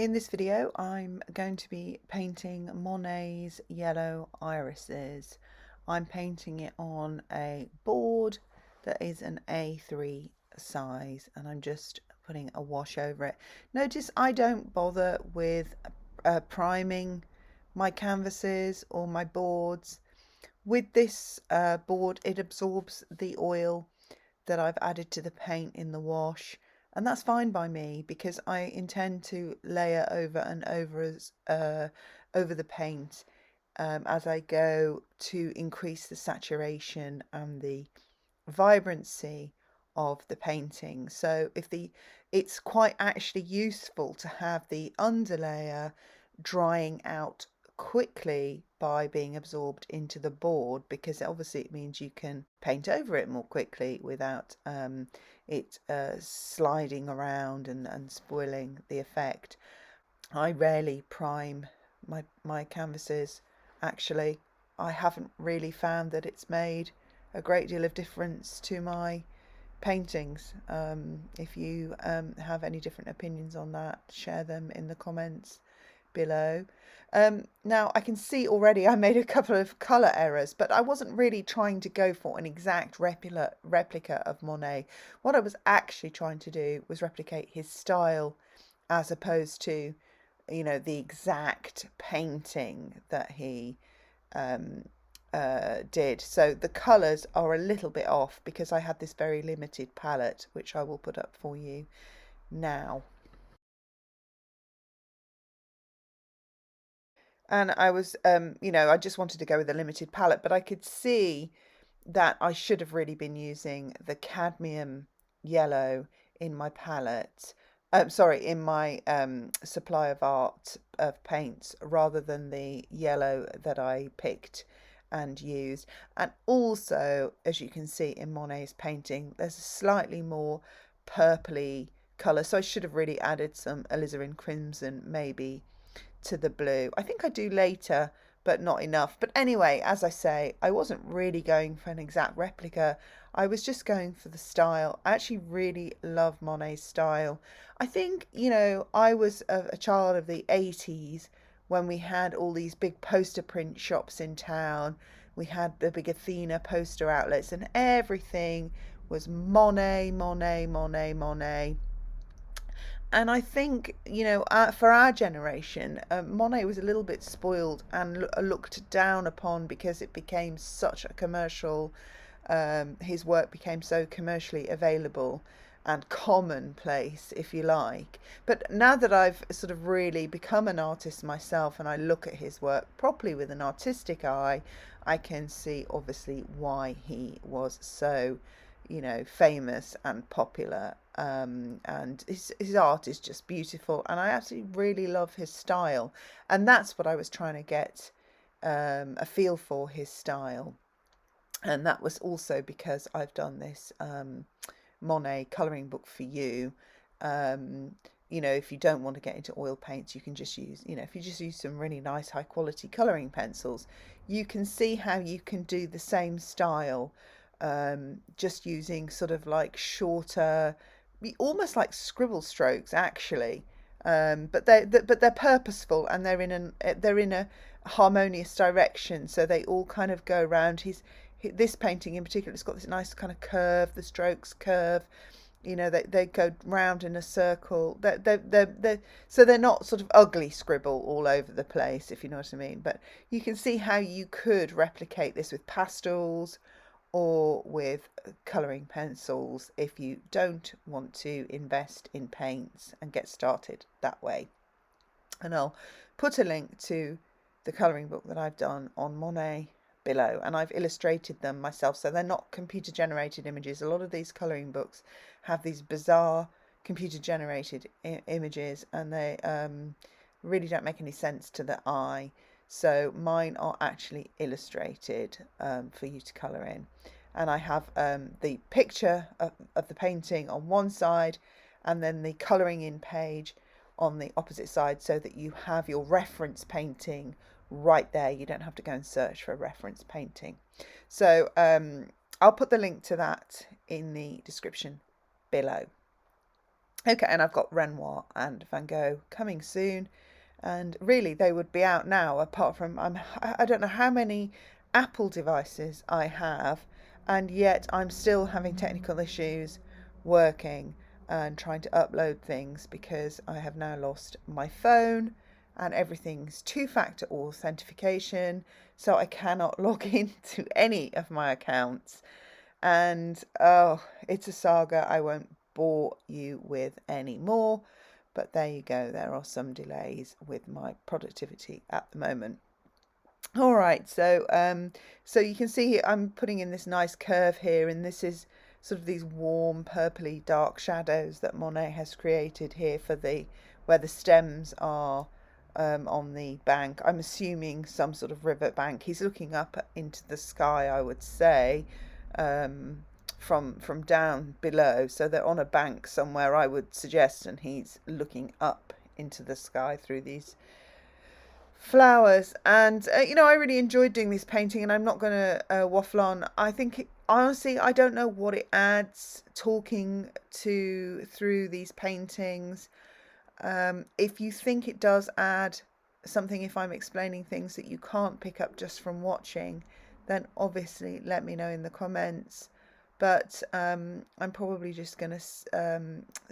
In this video, I'm going to be painting Monet's Yellow Irises. I'm painting it on a board that is an A3 size, and I'm just putting a wash over it. Notice I don't bother with priming my canvases or my boards. With this board, it absorbs the oil that I've added to the paint in the wash, and that's fine by me because I intend to layer over and over the paint as I go to increase the saturation and the vibrancy of the painting. So it's quite actually useful to have the underlayer drying out quickly by being absorbed into the board, because obviously it means you can paint over it more quickly without it sliding around and spoiling the effect. I rarely prime my canvases, actually. I haven't really found that it's made a great deal of difference to my paintings. If you have any different opinions on that, share them in the comments below. Now I can see already I made a couple of colour errors, but I wasn't really trying to go for an exact replica of Monet. What I was actually trying to do was replicate his style, as opposed to, you know, the exact painting that he did. So the colours are a little bit off because I had this very limited palette, which I will put up for you now. And I was, you know, I just wanted to go with a limited palette, but I could see that I should have really been using the cadmium yellow in my palette. Sorry, in my supply of art of paints, rather than the yellow that I picked and used. And also, as you can see in Monet's painting, there's a slightly more purpley colour. So I should have really added some alizarin crimson, maybe, to the blue. I think I do later, but not enough. But anyway, as I say, I wasn't really going for an exact replica. I was just going for the style. I actually really love Monet's style. I think, you know, I was a child of the 80s when we had all these big poster print shops in town. We had the big Athena poster outlets, and everything was Monet, Monet, Monet, Monet. And I think, you know, for our generation, Monet was a little bit spoiled and looked down upon because it became such a commercial, his work became so commercially available and commonplace, if you like. But now that I've sort of really become an artist myself and I look at his work properly with an artistic eye, I can see obviously why he was so, you know, famous and popular. And his art is just beautiful, and I absolutely really love his style, and that's what I was trying to get a feel for, his style. And that was also because I've done this Monet colouring book for you. You know, if you don't want to get into oil paints, you can just use, you know, if you just use some really nice high quality colouring pencils, you can see how you can do the same style, just using sort of like shorter, almost like scribble strokes actually, but they're purposeful, and they're in a harmonious direction, so they all kind of go around. This painting in particular, it's got this nice kind of curve. The strokes curve, you know, they go round in a circle. So they're not sort of ugly scribble all over the place, if you know what I mean. But you can see how you could replicate this with pastels or with colouring pencils if you don't want to invest in paints and get started that way. And I'll put a link to the colouring book that I've done on Monet below, and I've illustrated them myself, so they're not computer generated images. A lot of these colouring books have these bizarre computer generated images, and they really don't make any sense to the eye. So mine are actually illustrated for you to colour in. And I have the picture of the painting on one side, and then the colouring in page on the opposite side, so that you have your reference painting right there. You don't have to go and search for a reference painting. So I'll put the link to that in the description below. Okay, and I've got Renoir and Van Gogh coming soon, and really they would be out now. Apart from I don't know how many Apple devices I have, and yet I'm still having technical issues working and trying to upload things because I have now lost my phone and everything's two-factor authentication, so I cannot log into any of my accounts. And oh, it's a saga I won't bore you with anymore. But there you go, there are some delays with my productivity at the moment. All right, so you can see I'm putting in this nice curve here, and this is sort of these warm purpley dark shadows that Monet has created here for the where the stems are on the bank. I'm assuming some sort of river bank. He's looking up into the sky, I would say, um, from down below. So they're on a bank somewhere, I would suggest, and he's looking up into the sky through these flowers. And I really enjoyed doing this painting, and I'm not going to waffle on. I think honestly, I don't know what it adds talking to through these paintings. If you think it does add something, if I'm explaining things that you can't pick up just from watching, then obviously let me know in the comments. But I'm probably just going to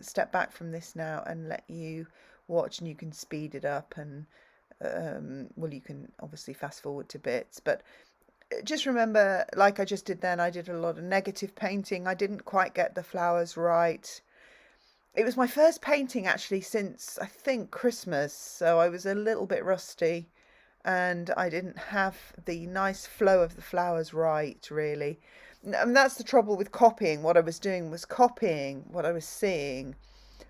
step back from this now and let you watch, and you can speed it up, and well, you can obviously fast forward to bits. But just remember, like I just did then, I did a lot of negative painting. I didn't quite get the flowers right. It was my first painting actually since I think Christmas, so I was a little bit rusty, and I didn't have the nice flow of the flowers right, really. And that's the trouble with copying. What I was doing was copying what I was seeing,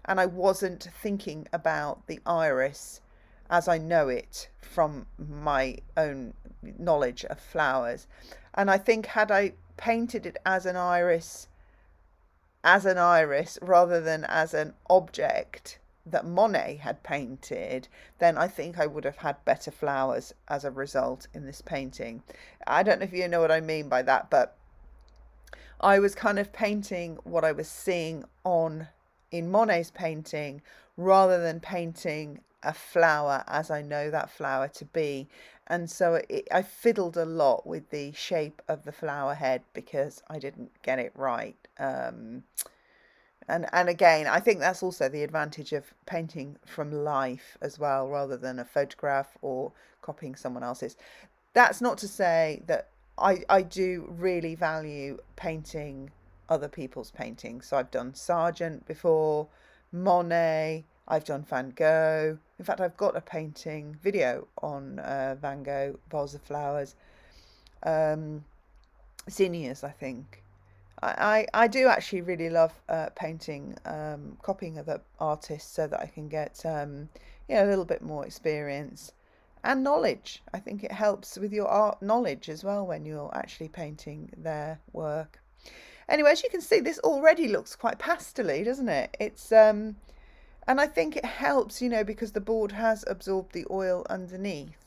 and I wasn't thinking about the iris as I know it from my own knowledge of flowers. And I think had I painted it as an iris rather than as an object that Monet had painted, then I think I would have had better flowers as a result in this painting. I don't know if you know what I mean by that, but I was kind of painting what I was seeing on in Monet's painting rather than painting a flower as I know that flower to be. And so I fiddled a lot with the shape of the flower head because I didn't get it right. And again, I think that's also the advantage of painting from life as well, rather than a photograph or copying someone else's. That's not to say that I do really value painting other people's paintings. So I've done Sargent before, Monet, I've done Van Gogh. In fact, I've got a painting video on Van Gogh, Vase of Flowers, Zinnias, I think. I do actually really love painting, copying other artists so that I can get a little bit more experience and knowledge. I think it helps with your art knowledge as well when you're actually painting their work. Anyway, as you can see, this already looks quite pastely, doesn't it? It's and I think it helps, because the board has absorbed the oil underneath.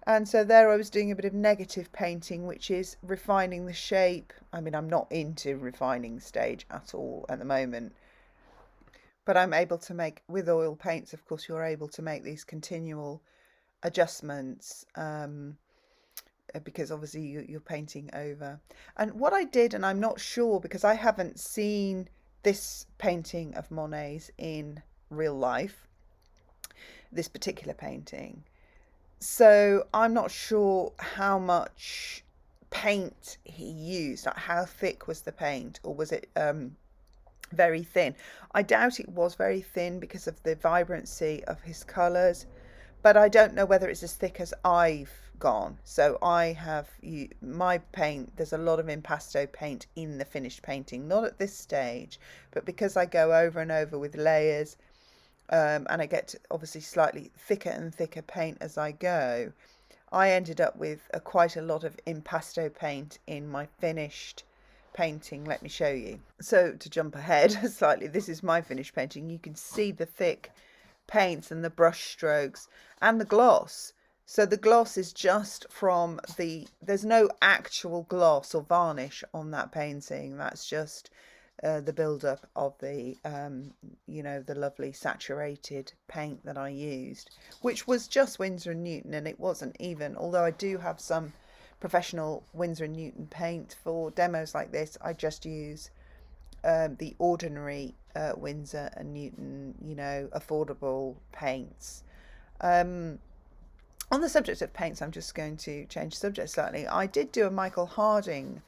And so there I was doing a bit of negative painting, which is refining the shape. I mean, I'm not into refining stage at all at the moment, but I'm able to make, with oil paints, of course, you're able to make these continual adjustments because obviously you're painting over. And what I did, and I'm not sure because I haven't seen this painting of Monet's in real life, this particular painting. So I'm not sure how much paint he used, like how thick was the paint, or was it very thin? I doubt it was very thin because of the vibrancy of his colours, but I don't know whether it's as thick as I've gone. So I have my paint, there's a lot of impasto paint in the finished painting, not at this stage, but because I go over and over with layers, and I get obviously slightly thicker and thicker paint as I go, I ended up with quite a lot of impasto paint in my finished painting. Let me show you. So to jump ahead slightly, this is my finished painting. You can see the thick paints and the brush strokes and the gloss. So the gloss is just from there's no actual gloss or varnish on that painting. That's just the build-up of the the lovely saturated paint that I used, which was just Winsor and Newton, and it wasn't even, although I do have some professional Winsor and Newton paint for demos like this, I just use the ordinary Winsor and Newton, affordable paints. Um, on the subject of paints, I'm just going to change subject slightly. I did do a Michael Harding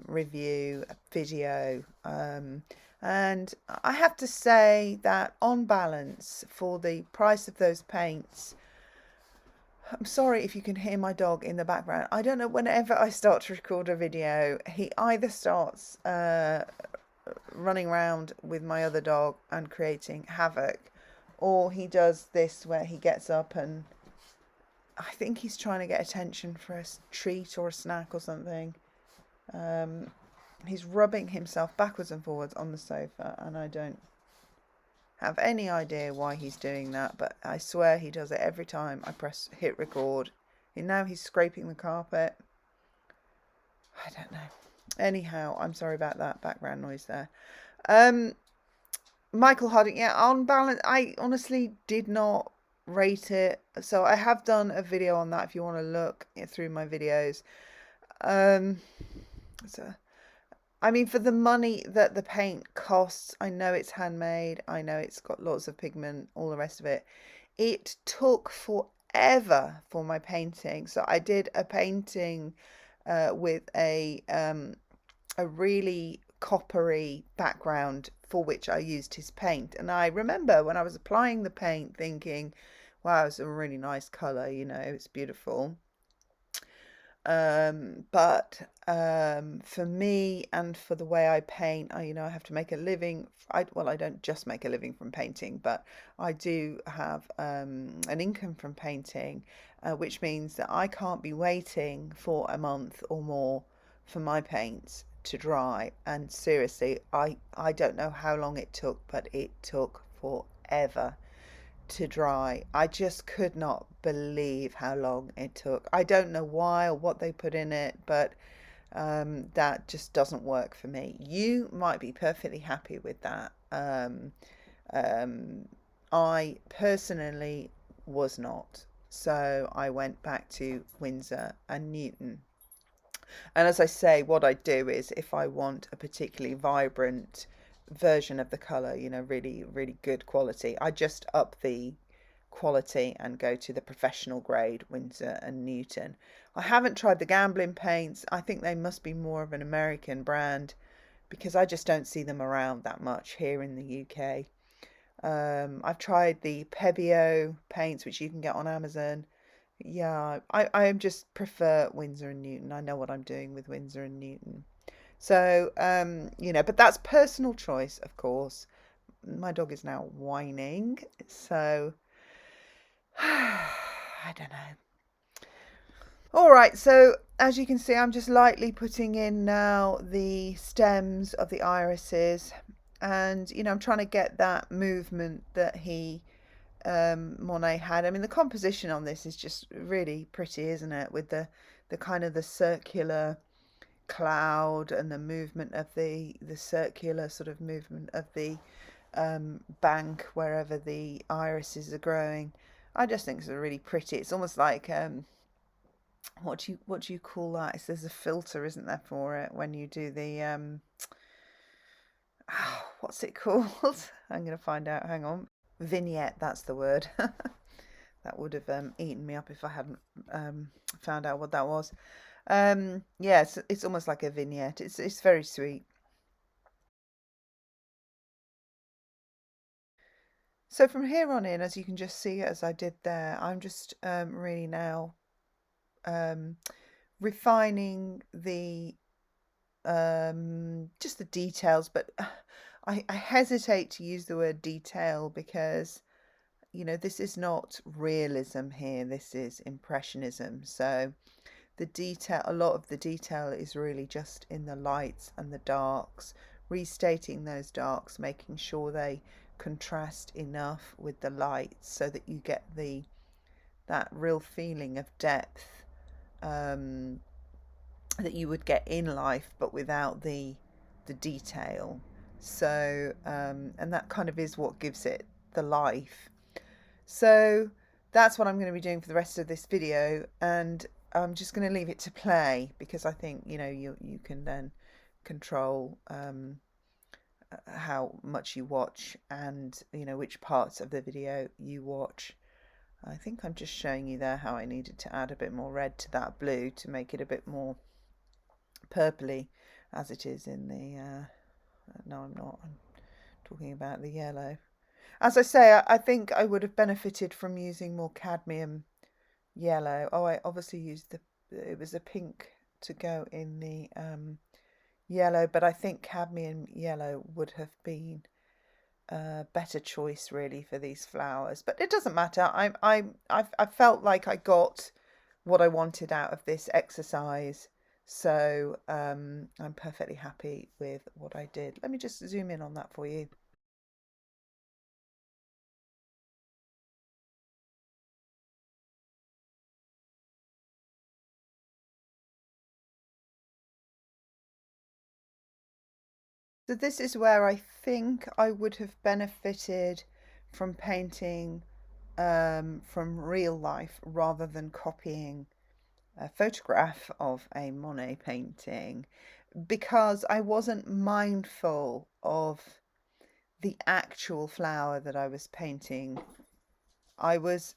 review video, and I have to say that on balance, for the price of those paints, I'm sorry if you can hear my dog in the background. I don't know, whenever I start to record a video, he either starts running around with my other dog and creating havoc, or he does this where he gets up and I think he's trying to get attention for a treat or a snack or something. He's rubbing himself backwards and forwards on the sofa, and I don't have any idea why he's doing that, but I swear he does it every time I press hit record. And now he's scraping the carpet. I don't know. Anyhow, I'm sorry about that background noise there. Michael Harding, yeah, on balance, I honestly did not rate it. So I have done a video on that if you want to look through my videos. So, I mean, for the money that the paint costs, I know it's handmade, I know it's got lots of pigment, all the rest of it. It took forever for my painting. So I did a painting with a really coppery background for which I used his paint. And I remember when I was applying the paint thinking, wow, it's a really nice colour, it's beautiful. But for me and for the way I paint, I have to make a living. I don't just make a living from painting, but I do have an income from painting, which means that I can't be waiting for a month or more for my paints to dry. And seriously, I don't know how long it took, but it took forever to dry. I just could not believe how long it took. I don't know why or what they put in it, but that just doesn't work for me. You might be perfectly happy with that. I personally was not. So I went back to Winsor and Newton. And as I say, what I do is if I want a particularly vibrant version of the colour, really, really good quality, I just up the quality and go to the professional grade Winsor and Newton. I haven't tried the gambling paints. I think they must be more of an American brand because I just don't see them around that much here in the UK. I've tried the Pebeo paints, which you can get on Amazon. Yeah, I just prefer Winsor and Newton. I know what I'm doing with Winsor and Newton. So, but that's personal choice, of course. My dog is now whining, so I don't know. All right, so as you can see, I'm just lightly putting in now the stems of the irises, and I'm trying to get that movement that Monet had. I mean, the composition on this is just really pretty, isn't it? With the kind of the circular cloud and the movement of the circular sort of movement of the bank wherever the irises are growing. I just think it's really pretty. It's almost like what do you call that? There's a filter, isn't there, for it when you do the what's it called? I'm going to find out. Hang on. Vignette, that's the word. That would have eaten me up if I hadn't found out what that was. Yeah, it's almost like a vignette. It's very sweet. So from here on in, as you can just see, as I did there, I'm just really now refining the just the details, but I hesitate to use the word detail because this is not realism here, this is impressionism. So the detail, a lot of the detail is really just in the lights and the darks, restating those darks, making sure they contrast enough with the lights so that you get that real feeling of depth that you would get in life, but without the the detail. So, and that kind of is what gives it the life. So that's what I'm going to be doing for the rest of this video, and I'm just going to leave it to play because I think, you know, you can then control how much you watch and, you know, which parts of the video you watch. I think I'm just showing you there how I needed to add a bit more red to that blue to make it a bit more purpley as it is in the no, I'm not, I'm talking about the yellow. As I say, I think I would have benefited from using more cadmium yellow. Oh, I obviously used it was a pink to go in the yellow, but I think cadmium yellow would have been a better choice really for these flowers. But it doesn't matter. I felt like I got what I wanted out of this exercise. So I'm perfectly happy with what I did. Let me just zoom in on that for you. So this is where I think I would have benefited from painting from real life rather than copying a photograph of a Monet painting, because I wasn't mindful of the actual flower that I was painting. I was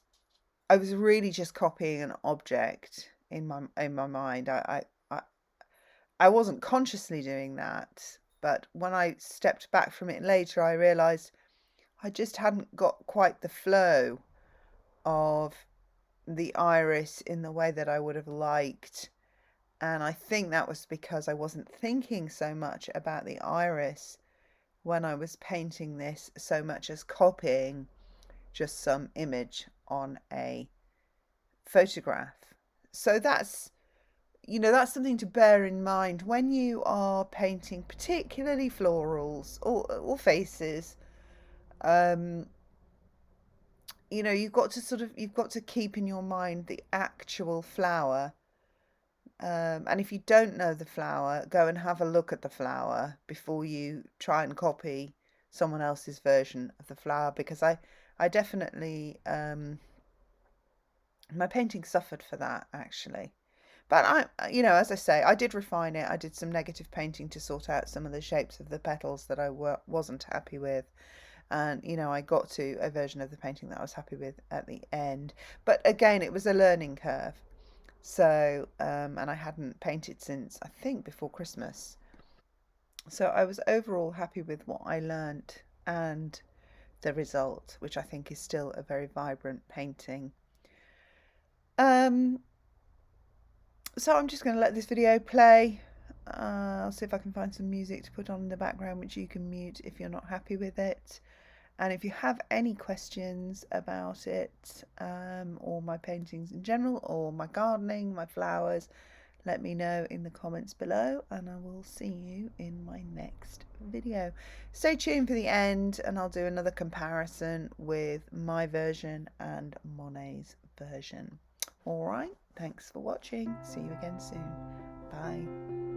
really just copying an object in my mind. I wasn't consciously doing that, but when I stepped back from it later, I realised I just hadn't got quite the flow of the iris in the way that I would have liked. And I think that was because I wasn't thinking so much about the iris when I was painting this so much as copying just some image on a photograph. So that's, you know, that's something to bear in mind when you are painting, particularly florals or faces. You know, you've got to keep in your mind the actual flower. And if you don't know the flower, go and have a look at the flower before you try and copy someone else's version of the flower, because I definitely, my painting suffered for that actually. But you know, as I say, I did refine it. I did some negative painting to sort out some of the shapes of the petals that I wasn't happy with. And, you know, I got to a version of the painting that I was happy with at the end. But again, it was a learning curve. So, and I hadn't painted since, I think, before Christmas. So I was overall happy with what I learnt and the result, which I think is still a very vibrant painting. Um, so I'm just going to let this video play. I'll see if I can find some music to put on in the background, which you can mute if you're not happy with it. And if you have any questions about it, or my paintings in general, or my gardening, my flowers, let me know in the comments below, and I will see you in my next video. Stay tuned for the end, and I'll do another comparison with my version and Monet's version. All right, thanks for watching. See you again soon. Bye.